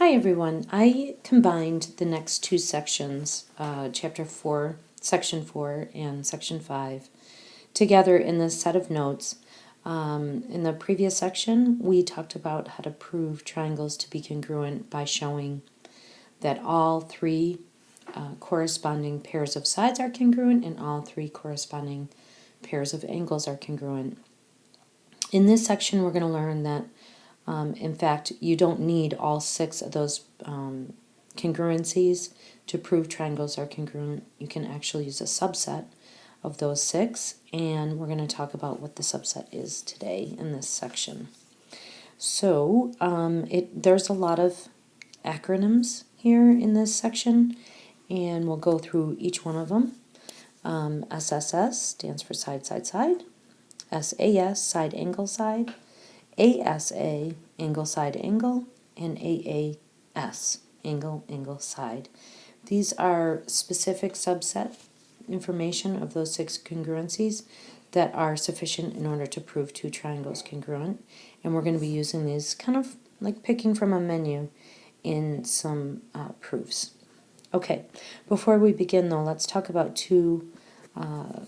Hi everyone. I combined the next two sections, Chapter 4, Section 4 and Section 5, together in this set of notes. In the previous section, we talked about how to prove triangles to be congruent by showing that all three corresponding pairs of sides are congruent and all three corresponding pairs of angles are congruent. In this section, we're going to learn that in fact, you don't need all six of those congruencies to prove triangles are congruent. You can actually use a subset of those six, and we're going to talk about what the subset is today in this section. So there's a lot of acronyms here in this section, and we'll go through each one of them. SSS stands for side, side, side. SAS, side, angle, side. ASA, angle, side, angle, and AAS, angle, angle, side. These are specific subset information of those six congruencies that are sufficient in order to prove two triangles congruent, and we're going to be using these kind of like picking from a menu in some proofs. Okay, before we begin though, let's talk about two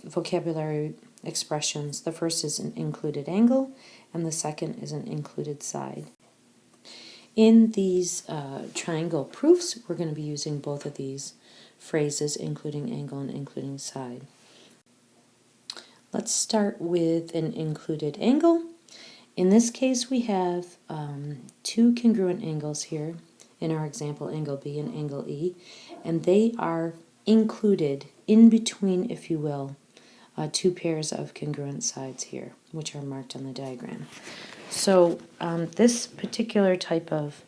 vocabulary expressions. The first is an included angle, and the second is an included side. In these triangle proofs, we're going to be using both of these phrases, including angle and including side. Let's start with an included angle. In this case, we have two congruent angles here. In our example, angle B and angle E, and they are included in between, if you will, two pairs of congruent sides here, which are marked on the diagram. So this particular type of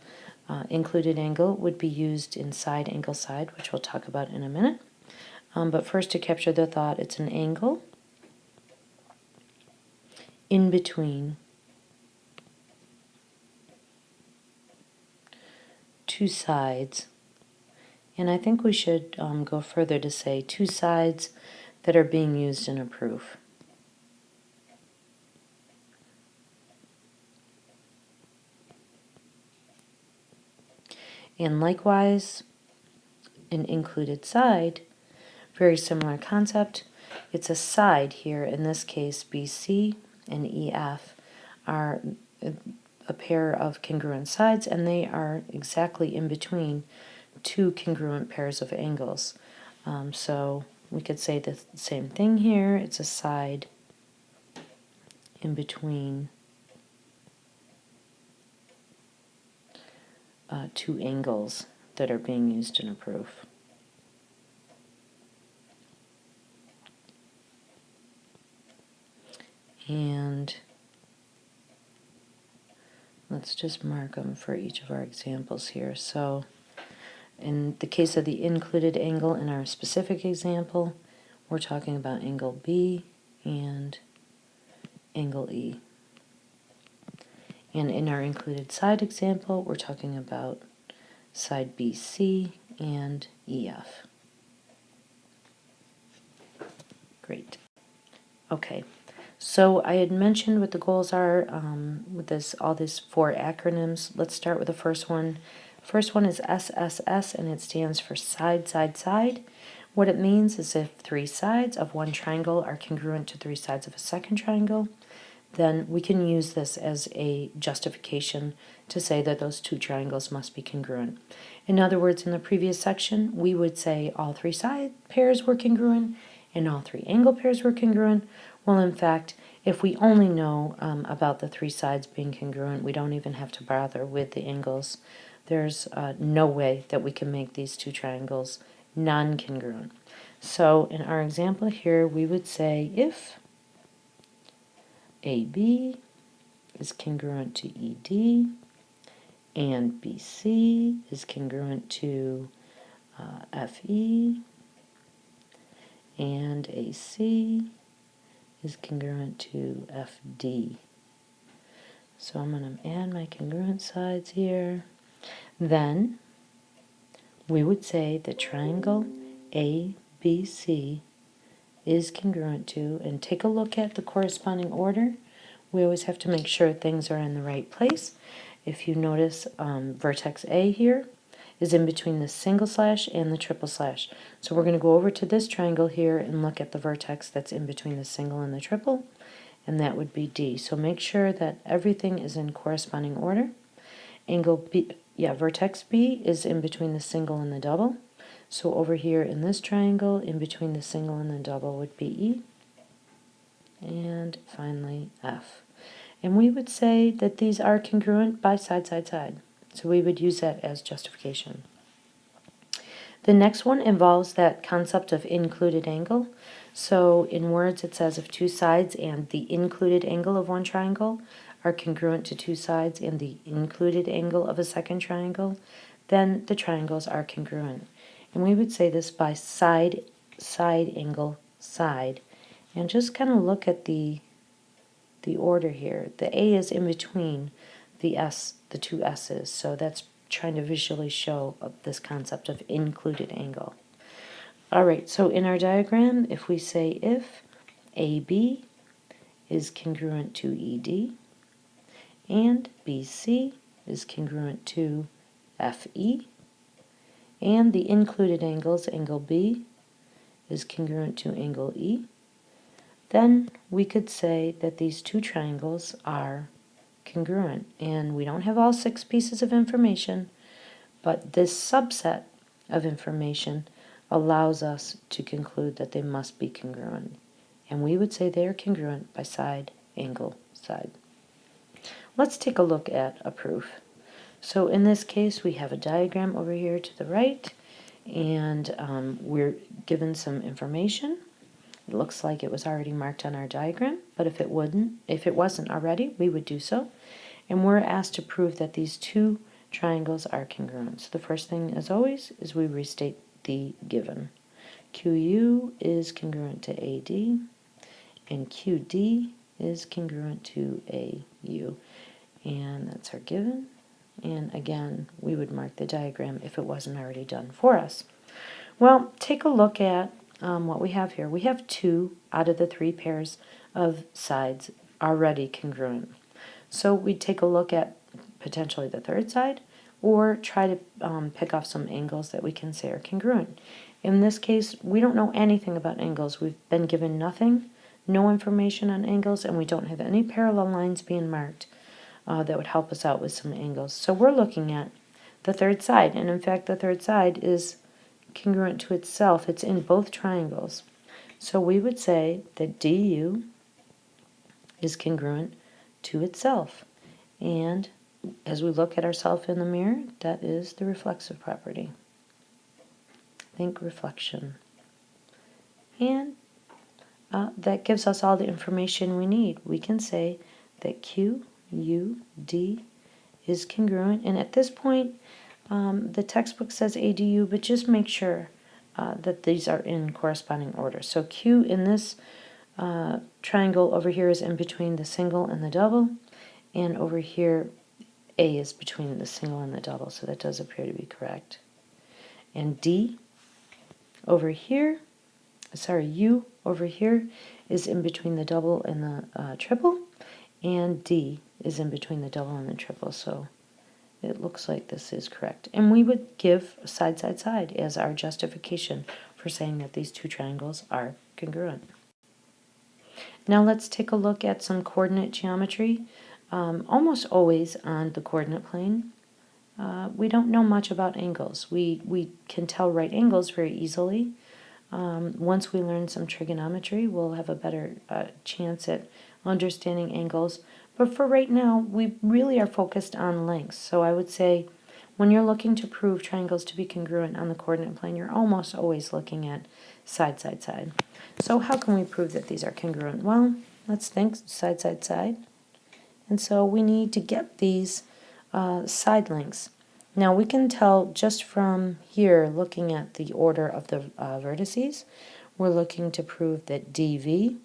included angle would be used in side, angle, side, which we'll talk about in a minute. But first, to capture the thought, it's an angle in between two sides. And I think we should go further to say two sides that are being used in a proof. And likewise, an included side, very similar concept. It's a side here, in this case BC and EF are a pair of congruent sides, and they are exactly in between two congruent pairs of angles. So we could say the same thing here. It's a side in between two angles that are being used in a proof. And let's just mark them for each of our examples here. So in the case of the included angle in our specific example, we're talking about angle B and angle E. And in our included side example, we're talking about side BC and EF. Great. Okay, so I had mentioned what the goals are with all these four acronyms. Let's start with the first one. First one is SSS, and it stands for side, side, side. What it means is if three sides of one triangle are congruent to three sides of a second triangle, then we can use this as a justification to say that those two triangles must be congruent. In other words, in the previous section, we would say all three side pairs were congruent and all three angle pairs were congruent. Well, in fact, if we only know about the three sides being congruent, we don't even have to bother with the angles. There's no way that we can make these two triangles non-congruent. So in our example here, we would say if AB is congruent to ED and BC is congruent to FE and AC is congruent to FD. So I'm going to add my congruent sides here. Then we would say the triangle ABC is congruent to, and take a look at the corresponding order. We always have to make sure things are in the right place. If you notice, vertex A here is in between the single slash and the triple slash. So we're going to go over to this triangle here and look at the vertex that's in between the single and the triple, and that would be D. So make sure that everything is in corresponding order. Angle B, vertex B is in between the single and the double. So over here in this triangle, in between the single and the double would be E. And finally F. And we would say that these are congruent by side, side, side. So we would use that as justification. The next one involves that concept of included angle. So in words it says if two sides and the included angle of one triangle are congruent to two sides and the included angle of a second triangle, then the triangles are congruent. And we would say this by side, side, angle, side. And just kind of look at the order here. The A is in between the two S's, so that's trying to visually show this concept of included angle. All right, so in our diagram, if we say if AB is congruent to ED and BC is congruent to FE, and the included angles, angle B is congruent to angle E, then we could say that these two triangles are congruent. And we don't have all 6 pieces of information, but this subset of information allows us to conclude that they must be congruent. And we would say they are congruent by side, angle, side. Let's take a look at a proof. So in this case, we have a diagram over here to the right, and we're given some information. It looks like it was already marked on our diagram, but if it wasn't already, we would do so. And we're asked to prove that these two triangles are congruent. So the first thing, as always, is we restate the given. QU is congruent to AD, and QD is congruent to AU. And that's our given. And again, we would mark the diagram if it wasn't already done for us. Well, take a look at what we have here. We have 2 out of the 3 pairs of sides already congruent. So we'd take a look at potentially the third side, or try to pick off some angles that we can say are congruent. In this case, we don't know anything about angles. We've been given nothing, no information on angles, and we don't have any parallel lines being marked that would help us out with some angles. So we're looking at the third side, and in fact the third side is congruent to itself. It's in both triangles. So we would say that DU is congruent to itself. And as we look at ourselves in the mirror, that is the reflexive property. Think reflection. And that gives us all the information we need. We can say that QUD is congruent. And at this point, the textbook says ADU, but just make sure that these are in corresponding order. So Q in this triangle over here is in between the single and the double, and over here A is between the single and the double, so that does appear to be correct. And D over here, U over here is in between the double and the triple, and D is in between the double and the triple, so it looks like this is correct. And we would give side, side, side as our justification for saying that these two triangles are congruent. Now let's take a look at some coordinate geometry. Almost always on the coordinate plane, we don't know much about angles. We can tell right angles very easily. Once we learn some trigonometry, we'll have a better chance at understanding angles. But for right now, we really are focused on lengths. So I would say when you're looking to prove triangles to be congruent on the coordinate plane, you're almost always looking at side, side, side. So how can we prove that these are congruent? Well, let's think side, side, side. And so we need to get these side lengths. Now we can tell just from here, looking at the order of the vertices, we're looking to prove that DV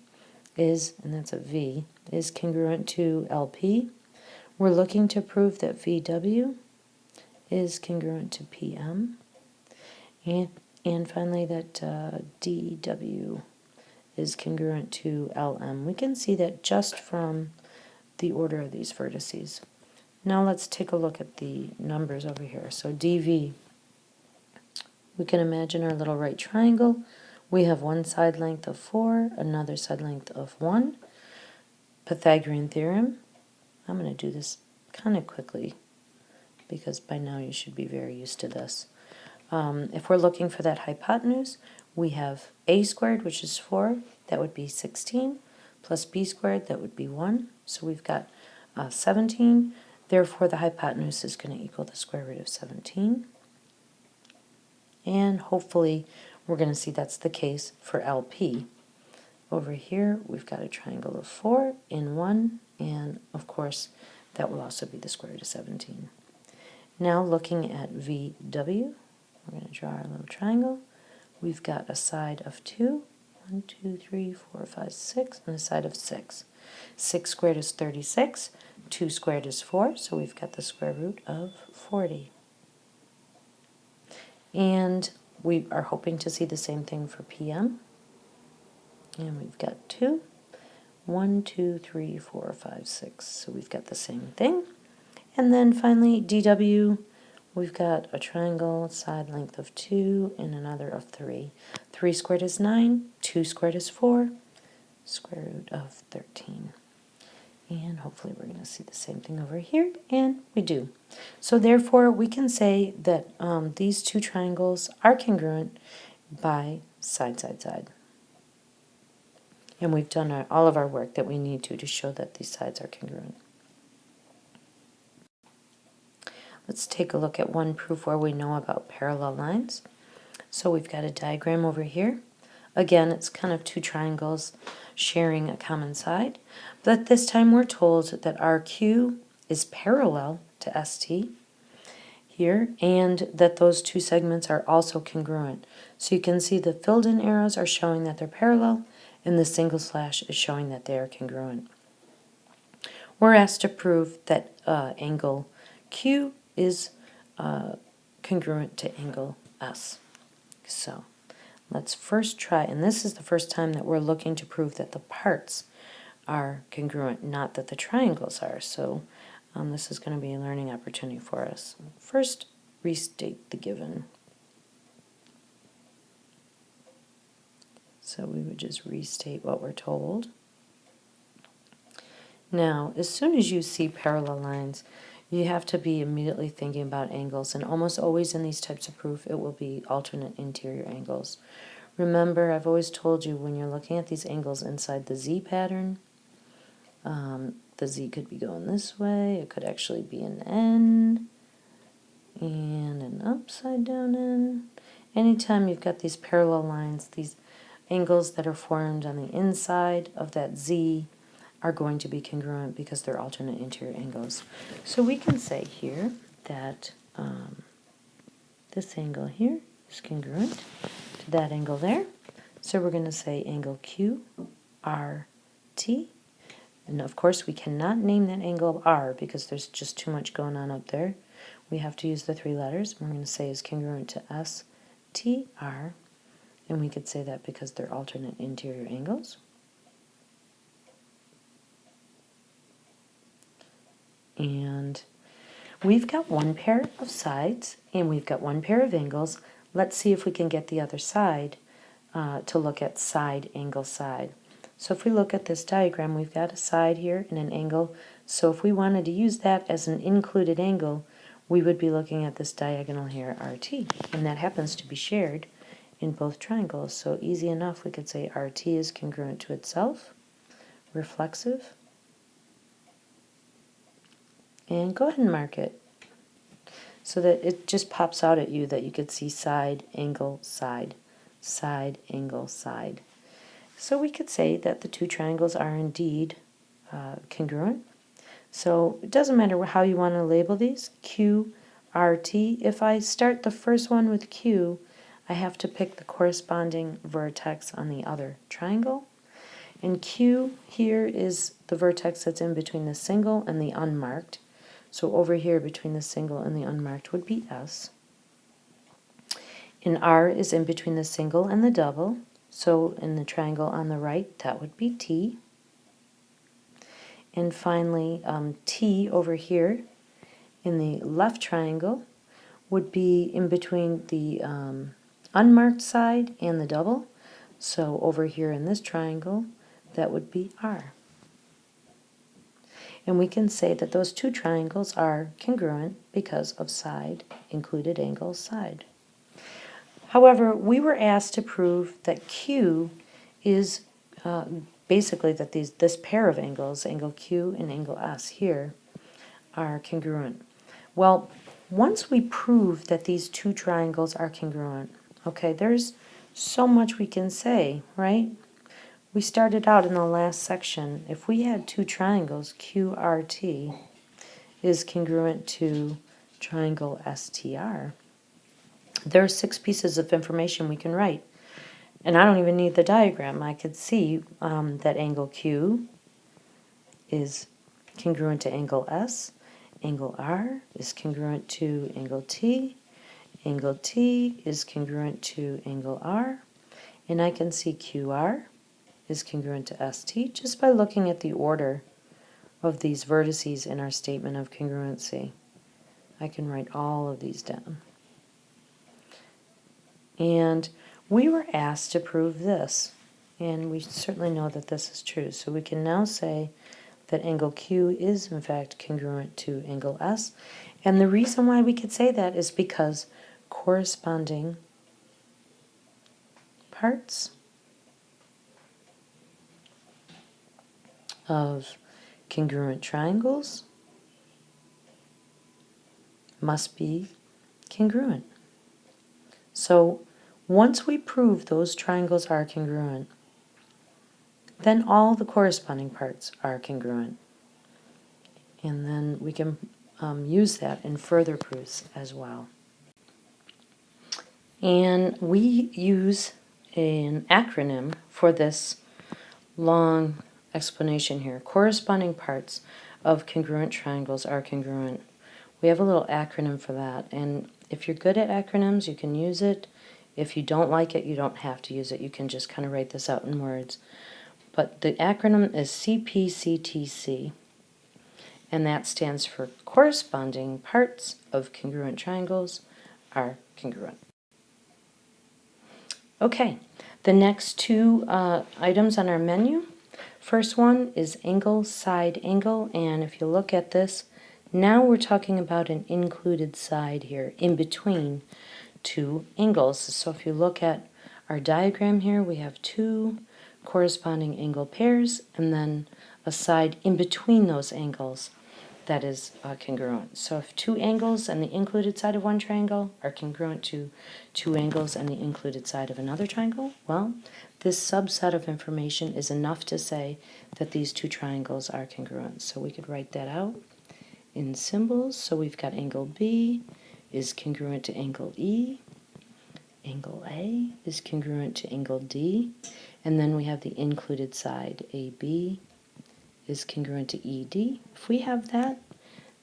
is, and that's a V, is congruent to LP. We're looking to prove that VW is congruent to PM. And finally that DW is congruent to LM. We can see that just from the order of these vertices. Now let's take a look at the numbers over here. So DV, we can imagine our little right triangle. We have one side length of 4, another side length of 1. Pythagorean theorem. I'm going to do this kind of quickly because by now you should be very used to this. If we're looking for that hypotenuse, we have a squared, which is 4, that would be 16, plus b squared, that would be 1. So we've got 17. Therefore, the hypotenuse is going to equal the square root of 17. And hopefully, we're going to see that's the case for LP. Over here, we've got a triangle of 4 in 1, and of course, that will also be the square root of 17. Now, looking at VW, we're going to draw our little triangle. We've got a side of 2, 1, 2, 3, 4, 5, 6, and a side of 6. 6 squared is 36. 2 squared is 4, so we've got the square root of 40. And we are hoping to see the same thing for PM. And we've got 2, 1, 2, 3, 4, 5, 6. So we've got the same thing. And then finally, DW, we've got a triangle, side length of 2, and another of 3. 3 squared is 9, 2 squared is 4, square root of 13. And hopefully we're going to see the same thing over here, and we do. So therefore, we can say that these two triangles are congruent by side, side, side. And we've done all of our work that we need to show that these sides are congruent. Let's take a look at one proof where we know about parallel lines. So we've got a diagram over here. Again, it's kind of two triangles sharing a common side, but this time we're told that RQ is parallel to ST here, and that those two segments are also congruent. So you can see the filled in arrows are showing that they're parallel, and the single slash is showing that they are congruent. We're asked to prove that angle Q is congruent to angle S. So let's first try, and this is the first time that we're looking to prove that the parts are congruent, not that the triangles are. So this is going to be a learning opportunity for us. First, restate the given. So we would just restate what we're told. Now, as soon as you see parallel lines, you have to be immediately thinking about angles, and almost always in these types of proof, it will be alternate interior angles. Remember, I've always told you when you're looking at these angles inside the Z pattern, the Z could be going this way, it could actually be an N, and an upside down N. Anytime you've got these parallel lines, these angles that are formed on the inside of that Z are going to be congruent because they're alternate interior angles. So we can say here that this angle here is congruent to that angle there. So we're going to say angle QRT. And of course we cannot name that angle R because there's just too much going on up there. We have to use the three letters. We're going to say is congruent to STR. And we could say that because they're alternate interior angles. And we've got one pair of sides and we've got one pair of angles. Let's see if we can get the other side to look at side, angle, side. So if we look at this diagram, we've got a side here and an angle. So if we wanted to use that as an included angle, we would be looking at this diagonal here, RT. And that happens to be shared in both triangles. So easy enough, we could say RT is congruent to itself, reflexive. And go ahead and mark it so that it just pops out at you that you could see side, angle, side, side, angle, side. So we could say that the two triangles are indeed congruent. So it doesn't matter how you want to label these, Q, RT. If I start the first one with Q, I have to pick the corresponding vertex on the other triangle. And Q here is the vertex that's in between the single and the unmarked. So over here between the single and the unmarked would be S. And R is in between the single and the double. So in the triangle on the right, that would be T. And finally, T over here in the left triangle would be in between the unmarked side and the double. So over here in this triangle, that would be R. And we can say that those two triangles are congruent because of side, included angle, side. However, we were asked to prove that Q is basically that this pair of angles, angle Q and angle S here, are congruent. Well, once we prove that these two triangles are congruent, okay, there's so much we can say, right? We started out in the last section. If we had two triangles, QRT is congruent to triangle STR, there are 6 pieces of information we can write. And I don't even need the diagram. I could see that angle Q is congruent to angle S, angle R is congruent to angle T is congruent to angle R, and I can see QR is congruent to ST just by looking at the order of these vertices in our statement of congruency. I can write all of these down. And we were asked to prove this, and we certainly know that this is true. So we can now say that angle Q is in fact congruent to angle S. And the reason why we could say that is because corresponding parts of congruent triangles must be congruent. So once we prove those triangles are congruent, then all the corresponding parts are congruent. And then we can use that in further proofs as well. And we use an acronym for this long explanation here. Corresponding parts of congruent triangles are congruent. We have a little acronym for that, and if you're good at acronyms, you can use it. If you don't like it, you don't have to use it. You can just kind of write this out in words. But the acronym is CPCTC, and that stands for corresponding parts of congruent triangles are congruent. Okay, the next two items on our menu. First one is angle, side, angle, and if you look at this, now we're talking about an included side here in between two angles. So if you look at our diagram here, we have two corresponding angle pairs and then a side in between those angles that is congruent. So if two angles and the included side of one triangle are congruent to two angles and the included side of another triangle, well, this subset of information is enough to say that these two triangles are congruent. So we could write that out in symbols. So we've got angle B is congruent to angle E, angle A is congruent to angle D, and then we have the included side, AB is congruent to ED. If we have that,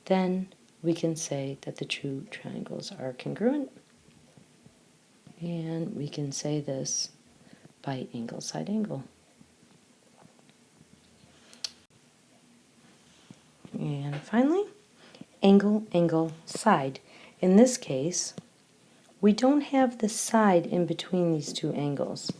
then we can say that the two triangles are congruent, and we can say this by angle, side, angle. And finally, angle, angle, side. In this case, we don't have the side in between these two angles.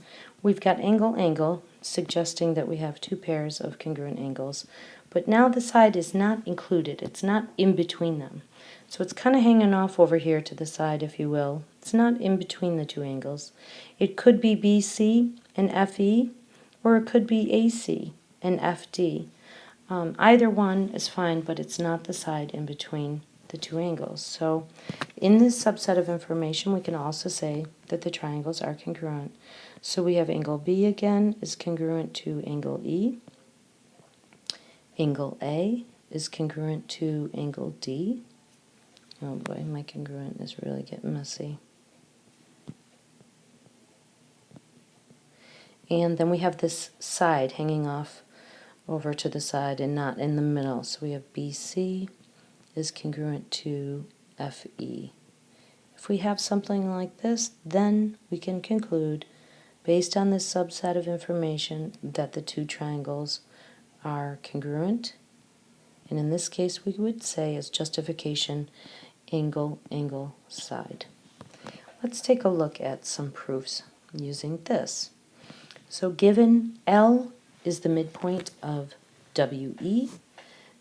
We've got angle, angle, suggesting that we have two pairs of congruent angles, but now the side is not included. It's not in between them. So it's kind of hanging off over here to the side, if you will. It's not in between the two angles. It could be BC and FE, or it could be AC and FD. Either one is fine, but it's not the side in between the two angles. So in this subset of information, we can also say that the triangles are congruent. So we have angle B again is congruent to angle E. Angle A is congruent to angle D. Oh boy, my congruent is really getting messy. And then we have this side hanging off over to the side and not in the middle. So we have BC is congruent to FE. If we have something like this, then we can conclude, based on this subset of information, that the two triangles are congruent And in this case, we would say as justification, angle, angle, side. Let's take a look at some proofs using this. So given L is the midpoint of WE,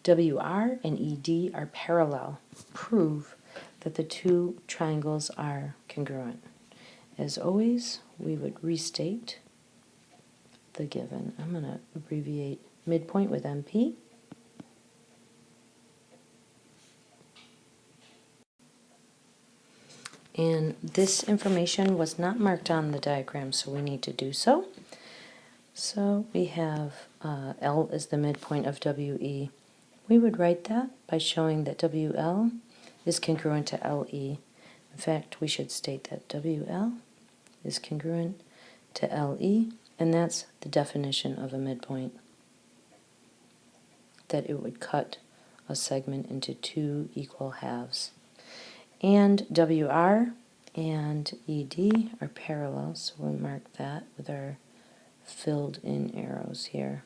WR and ED are parallel. Prove that the two triangles are congruent. As always, we would restate the given. I'm going to abbreviate midpoint with MP. And this information was not marked on the diagram, so we need to do so. So we have L is the midpoint of WE. We would write that by showing that WL is congruent to LE. In fact, we should state that WL is congruent to LE, and that's the definition of a midpoint, that it would cut a segment into two equal halves. And WR and ED are parallel, so we'll mark that with our filled in arrows here.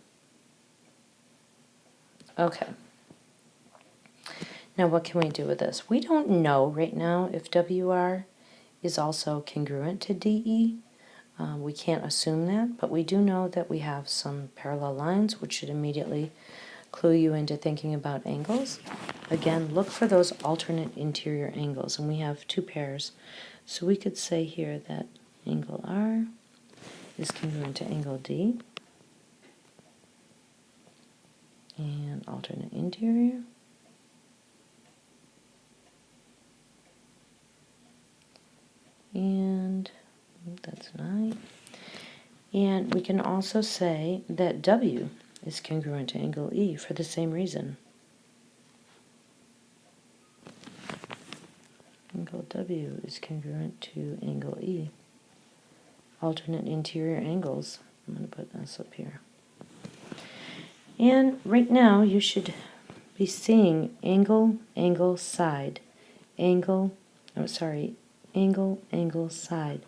Okay. Now what can we do with this? We don't know right now if WR is also congruent to DE. We can't assume that, but we do know that we have some parallel lines, which should immediately clue you into thinking about angles. Again, look for those alternate interior angles, and we have two pairs. So we could say here that angle R is congruent to angle D, and alternate interior. And that's 9. And we can also say that W is congruent to angle E for the same reason. Angle W is congruent to angle E. Alternate interior angles. I'm going to put this up here. And right now you should be seeing angle, angle, side. Angle, angle, angle, side.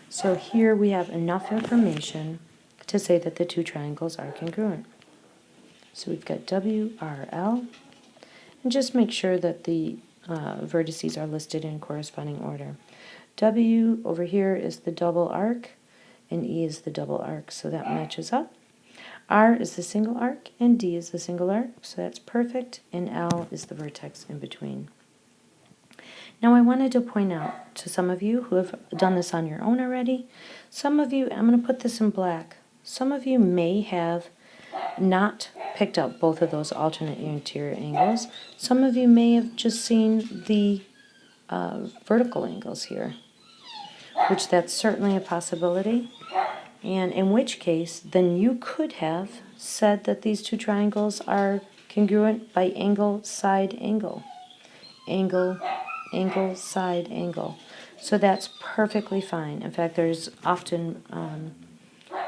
So here we have enough information to say that the two triangles are congruent. So we've got WRL, and just make sure that the vertices are listed in corresponding order. W over here is the double arc, and E is the double arc, so that matches up. R is the single arc, and D is the single arc, so that's perfect, and L is the vertex in between. Now I wanted to point out to some of you who have done this on your own already, some of you, I'm going to put this in black, some of you may have not picked up both of those alternate interior angles. Some of you may have just seen the vertical angles here, which that's certainly a possibility. And in which case, then you could have said that these two triangles are congruent by angle, side, angle. Angle, angle, side, angle. So that's perfectly fine. In fact, there's often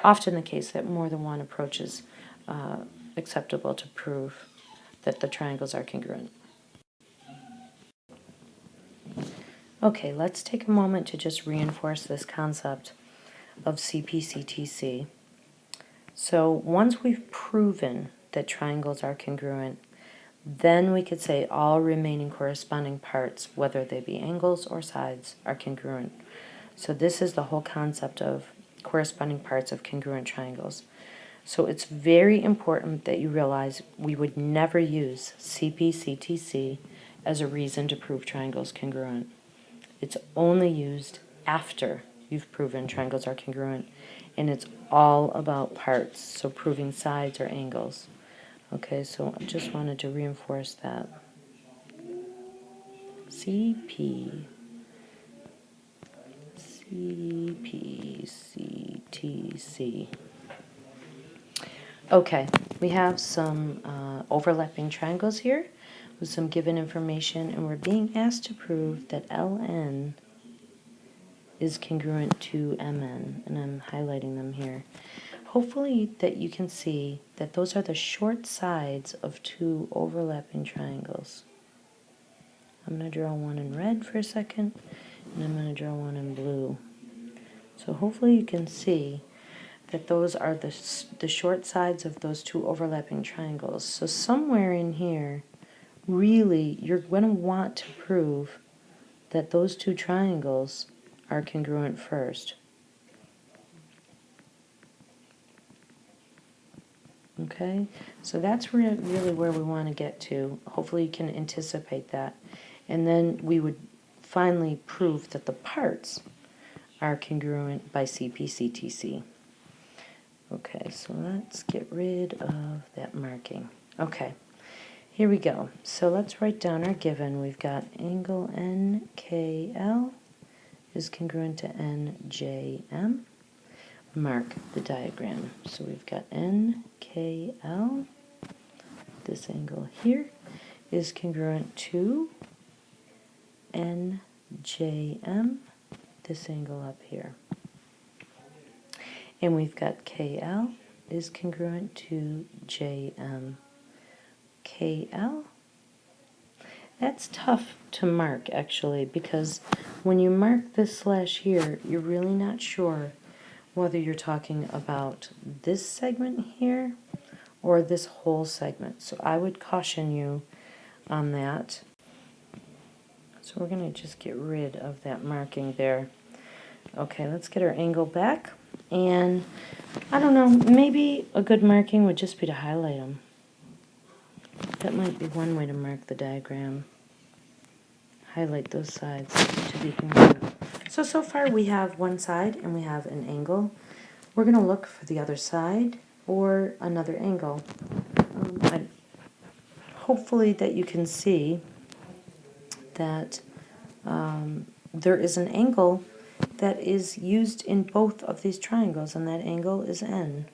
the case that more than one approach is acceptable to prove that the triangles are congruent. Okay, let's take a moment to just reinforce this concept of CP/CTC. So once we've proven that triangles are congruent, then we could say all remaining corresponding parts, whether they be angles or sides, are congruent. So this is the whole concept of corresponding parts of congruent triangles. So it's very important that you realize we would never use CP/CTC as a reason to prove triangles congruent. It's only used after you've proven triangles are congruent, and it's all about parts, so proving sides or angles. Okay, so I just wanted to reinforce that. CP/CTC. Okay, we have some overlapping triangles here with some given information, and we're being asked to prove that LN is congruent to MN, and I'm highlighting them here. Hopefully that you can see that those are the short sides of two overlapping triangles. I'm going to draw one in red for a second, and I'm going to draw one in blue. So hopefully you can see that those are the short sides of those two overlapping triangles. So somewhere in here really, you're going to want to prove that those two triangles are congruent first. Okay, so that's really where we want to get to. Hopefully you can anticipate that. And then we would finally prove that the parts are congruent by CP/CTC. Okay, so let's get rid of that marking. Okay, here we go. So let's write down our given. We've got angle NKL is congruent to NJM. Mark the diagram. So we've got NKL, this angle here, is congruent to NJM, this angle up here. And we've got KL is congruent to JM. KL, that's tough to mark actually, because when you mark this slash here, you're really not sure whether you're talking about this segment here or this whole segment. So I would caution you on that. So we're going to just get rid of that marking there. Okay, let's get our angle back. And I don't know, maybe a good marking would just be to highlight them. That might be one way to mark the diagram. Highlight those sides to be congruent. So far we have one side and we have an angle. We're going to look for the other side or another angle. Hopefully that you can see that there is an angle that is used in both of these triangles, and that angle is N.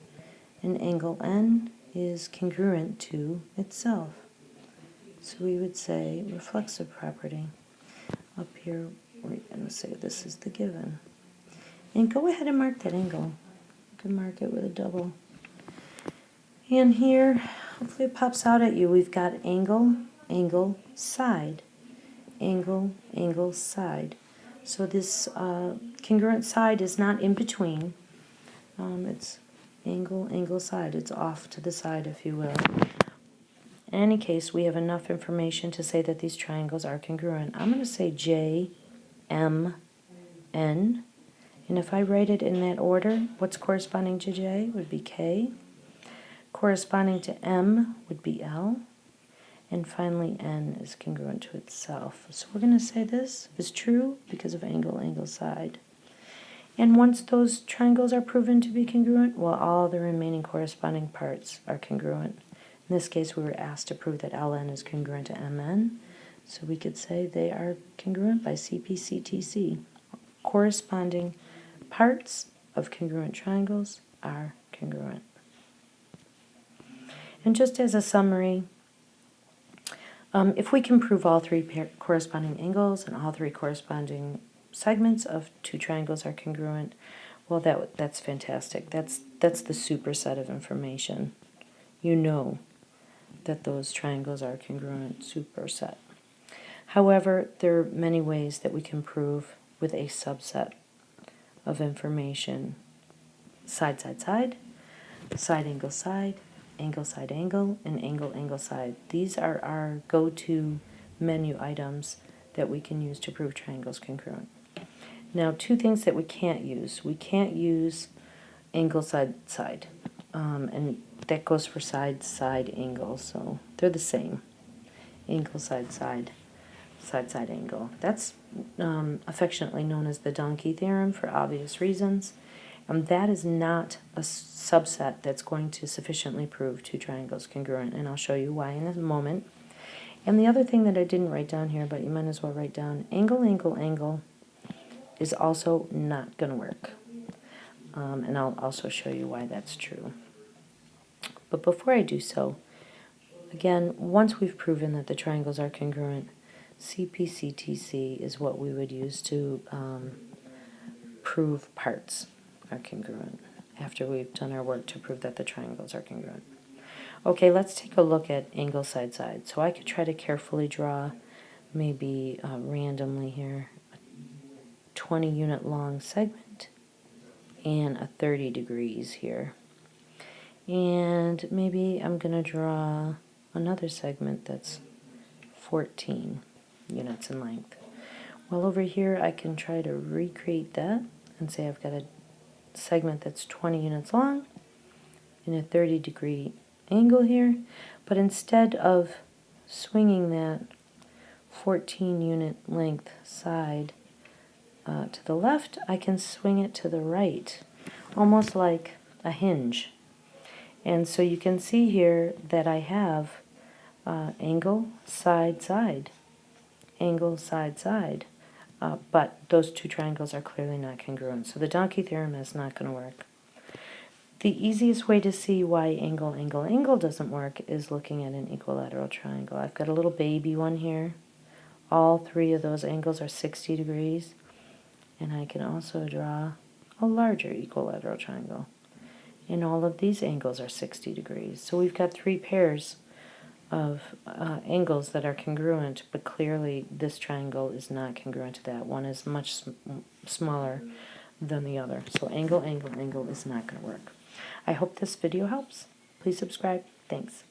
And angle N is congruent to itself. So we would say reflexive property. Up here, we're going to say this is the given. And go ahead and mark that angle. You can mark it with a double. And here, hopefully it pops out at you. We've got angle, angle, side. Angle, angle, side. So this congruent side is not in between. It's angle, angle, side. It's off to the side, if you will. In any case, we have enough information to say that these triangles are congruent. I'm going to say J, M, N. And if I write it in that order, what's corresponding to J would be K. Corresponding to M would be L. And finally, N is congruent to itself. So we're going to say this is true because of angle, angle, side. And once those triangles are proven to be congruent, well, all the remaining corresponding parts are congruent. In this case, we were asked to prove that Ln is congruent to Mn. So we could say they are congruent by CP/CTC. Corresponding parts of congruent triangles are congruent. And just as a summary, if we can prove all three corresponding angles and all three corresponding segments of two triangles are congruent, well, that's fantastic. That's the superset of information. You know that those triangles are congruent, superset. However, there are many ways that we can prove with a subset of information. Side, side, side, side, angle, side, angle, side, angle, and angle, angle, side. These are our go-to menu items that we can use to prove triangles congruent. Now, two things that we can't use. We can't use angle, side, side. And that goes for side, side, angle. So they're the same. Angle, side, side, side, side, angle. That's affectionately known as the donkey theorem for obvious reasons. That is not a subset that's going to sufficiently prove two triangles congruent, and I'll show you why in a moment. And the other thing that I didn't write down here, but you might as well write down, angle, angle, angle is also not going to work. And I'll also show you why that's true. But before I do so, again, once we've proven that the triangles are congruent, CP/CTC is what we would use to prove parts are congruent after we've done our work to prove that the triangles are congruent. Okay, let's take a look at angle, side, side. So I could try to carefully draw, maybe randomly here, a 20 unit long segment and a 30 degrees here. And maybe I'm going to draw another segment that's 14 units in length. Well, over here I can try to recreate that and say I've got a segment that's 20 units long in a 30-degree angle here, but instead of swinging that 14 unit length side to the left, I can swing it to the right, almost like a hinge. And so you can see here that I have angle, side, side, angle, side, side. But those two triangles are clearly not congruent, so the donkey theorem is not going to work. The easiest way to see why angle, angle, angle doesn't work is looking at an equilateral triangle. I've got a little baby one here. All three of those angles are 60 degrees. And I can also draw a larger equilateral triangle. And all of these angles are 60 degrees. So we've got three pairs of angles that are congruent, but clearly this triangle is not congruent to that. One is much smaller than the other. So angle, angle, angle is not going to work. I hope this video helps. Please subscribe. Thanks.